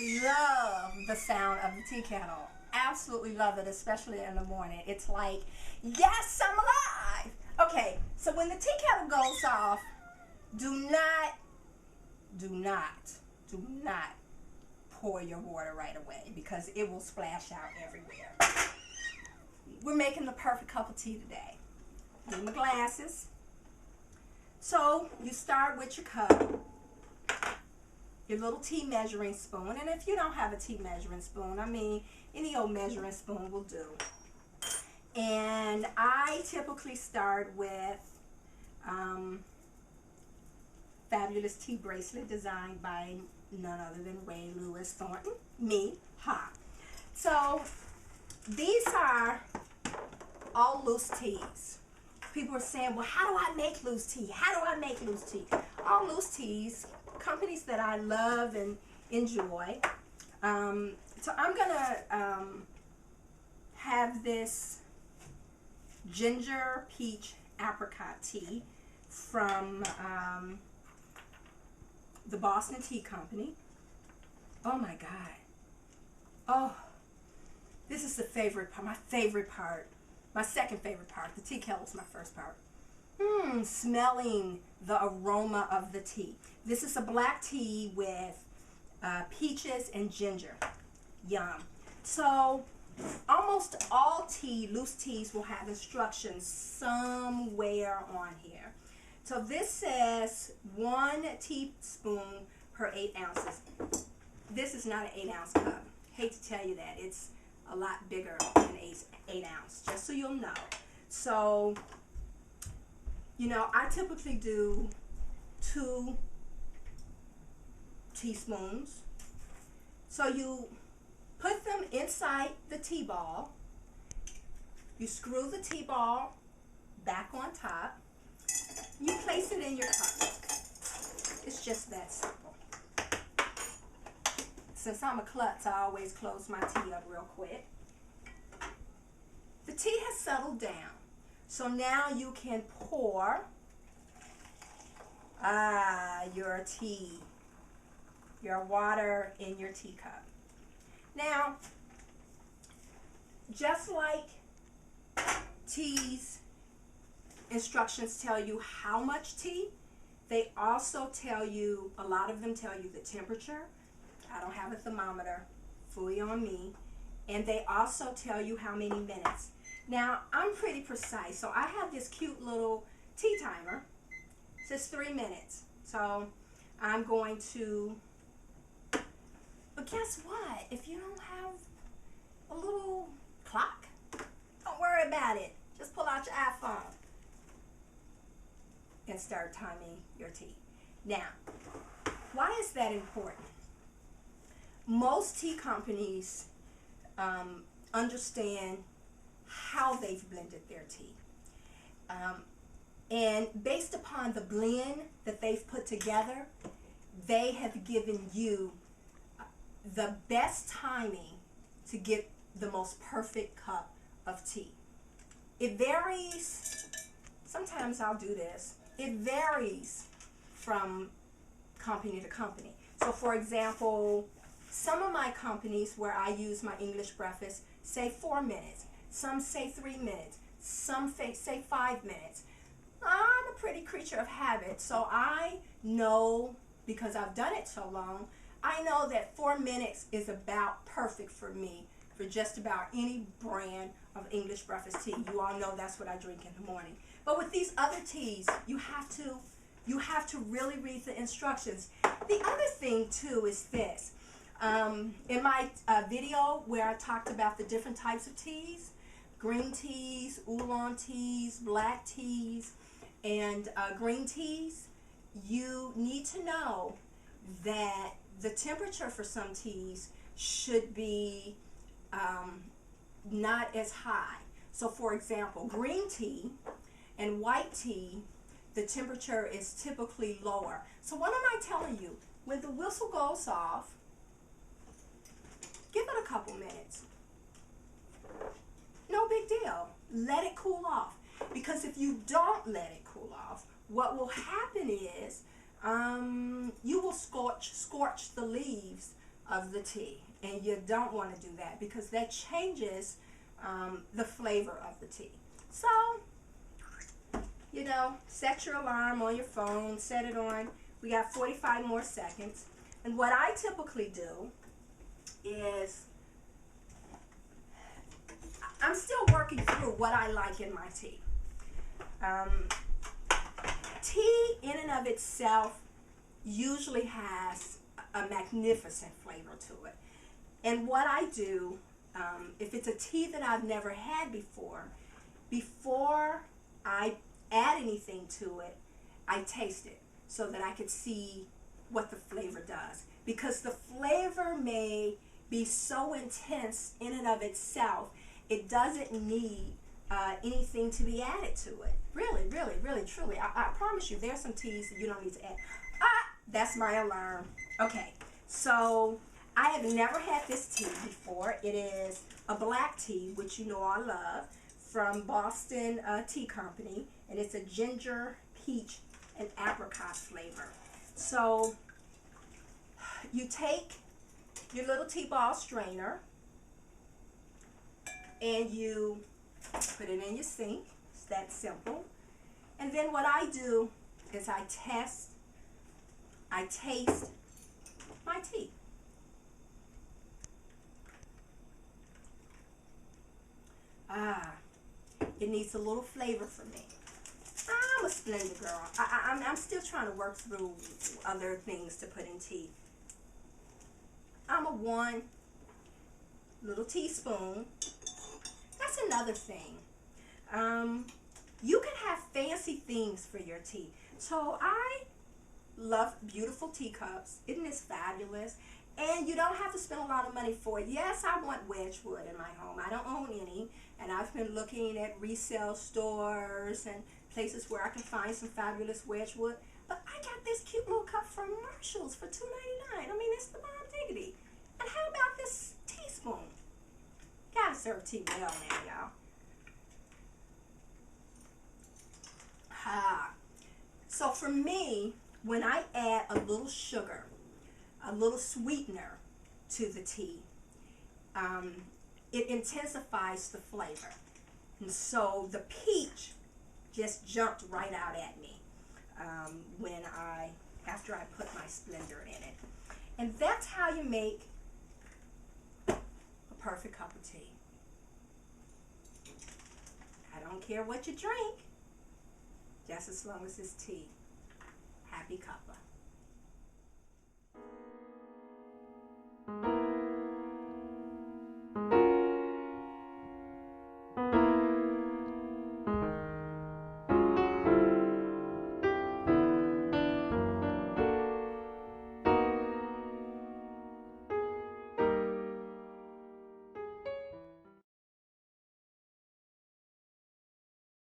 absolutely love the sound of the tea kettle. Absolutely love it, especially in the morning. It's like, yes, I'm alive. Okay, so when the tea kettle goes off, do not pour your water right away because it will splash out everywhere. We're making the perfect cup of tea today. Need my glasses. So you start with your cup, your little tea measuring spoon, and if you don't have a tea measuring spoon, I mean, any old measuring spoon will do. And I typically start with fabulous tea bracelet designed by none other than Lewis-Thornton, me, ha. So these are all loose teas. People are saying, well, how do I make loose tea? How do I make loose tea? All loose teas, companies that I love and enjoy. So I'm gonna have this ginger peach apricot tea from the Boston Tea Company. Oh my God. Oh, this is the favorite part, my favorite part. My second favorite part. The tea kettle is my first part. Smelling the aroma of the tea. This is a black tea with peaches and ginger. Yum. So almost all loose teas will have instructions somewhere on here. So this says 1 teaspoon per 8 ounces. This is not an 8-ounce cup. Hate to tell you that. It's a lot bigger than 8 ounce, just so you'll know. So, you know, I typically do 2 teaspoons. So you put them inside the tea ball. You screw the tea ball back on top. You place it in your cup. It's just that simple. Since I'm a klutz, I always close my tea up real quick. The tea has settled down. So now you can pour your tea, your water in your teacup. Now, just like tea's instructions tell you how much tea, they also tell you, a lot of them tell you the temperature. I don't have a thermometer, fully on me. And they also tell you how many minutes. Now, I'm pretty precise, so I have this cute little tea timer. It says 3 minutes. So I'm going to, but guess what? If you don't have a little clock, don't worry about it. Just pull out your iPhone and start timing your tea. Now, why is that important? Most tea companies understand how they've blended their tea. And based upon the blend that they've put together, they have given you the best timing to get the most perfect cup of tea. It varies. Sometimes I'll do this. It varies from company to company. So for example, some of my companies where I use my English breakfast say 4 minutes. Some say 3 minutes. Some say 5 minutes. I'm a pretty creature of habit, so I know, because I've done it so long, I know that 4 minutes is about perfect for me for just about any brand of English breakfast tea. You all know that's what I drink in the morning. But with these other teas, you have to really read the instructions. The other thing too is this. In my video where I talked about the different types of teas, green teas, oolong teas, black teas, and green teas, you need to know that the temperature for some teas should be not as high. So for example, green tea and white tea, the temperature is typically lower. So what am I telling you? When the whistle goes off, give it a couple minutes. No big deal. Let it cool off. Because if you don't let it cool off, what will happen is you will scorch the leaves of the tea. And you don't want to do that because that changes the flavor of the tea. So, you know, set your alarm on your phone, set it on. We got 45 more seconds. And what I typically do is, I'm still working through what I like in my tea. Tea in and of itself usually has a magnificent flavor to it. And what I do, if it's a tea that I've never had before I add anything to it, I taste it so that I could see what the flavor does. Because the flavor may be so intense in and of itself, it doesn't need anything to be added to it. Really, really, really, truly. I promise you, there's some teas that you don't need to add. That's my alarm. Okay, so I have never had this tea before. It is a black tea, which you know I love, from Boston Tea Company, and it's a ginger, peach, and apricot flavor. So you take your little tea ball strainer and you put it in your sink. It's that simple. And then what I do is I taste my tea. It needs a little flavor for me. I'm a Splenda girl. I'm still trying to work through other things to put in tea. I'm a 1 little teaspoon. That's another thing. You can have fancy things for your tea. So I love beautiful teacups. Isn't this fabulous? And you don't have to spend a lot of money for it. Yes, I want Wedgwood in my home. I don't own any. And I've been looking at resale stores and places where I can find some fabulous Wedgwood. But I got this cute little cup from Marshall's for $2.99. I mean, it's the bomb diggity. And how about this teaspoon? Gotta serve tea well now, y'all. So for me, when I add a little sugar, a little sweetener to the tea, it intensifies the flavor. And so the peach just jumped right out at me after I put my Splenda in it. And that's how you make a perfect cup of tea. I don't care what you drink, just as long as it's tea. Happy cuppa.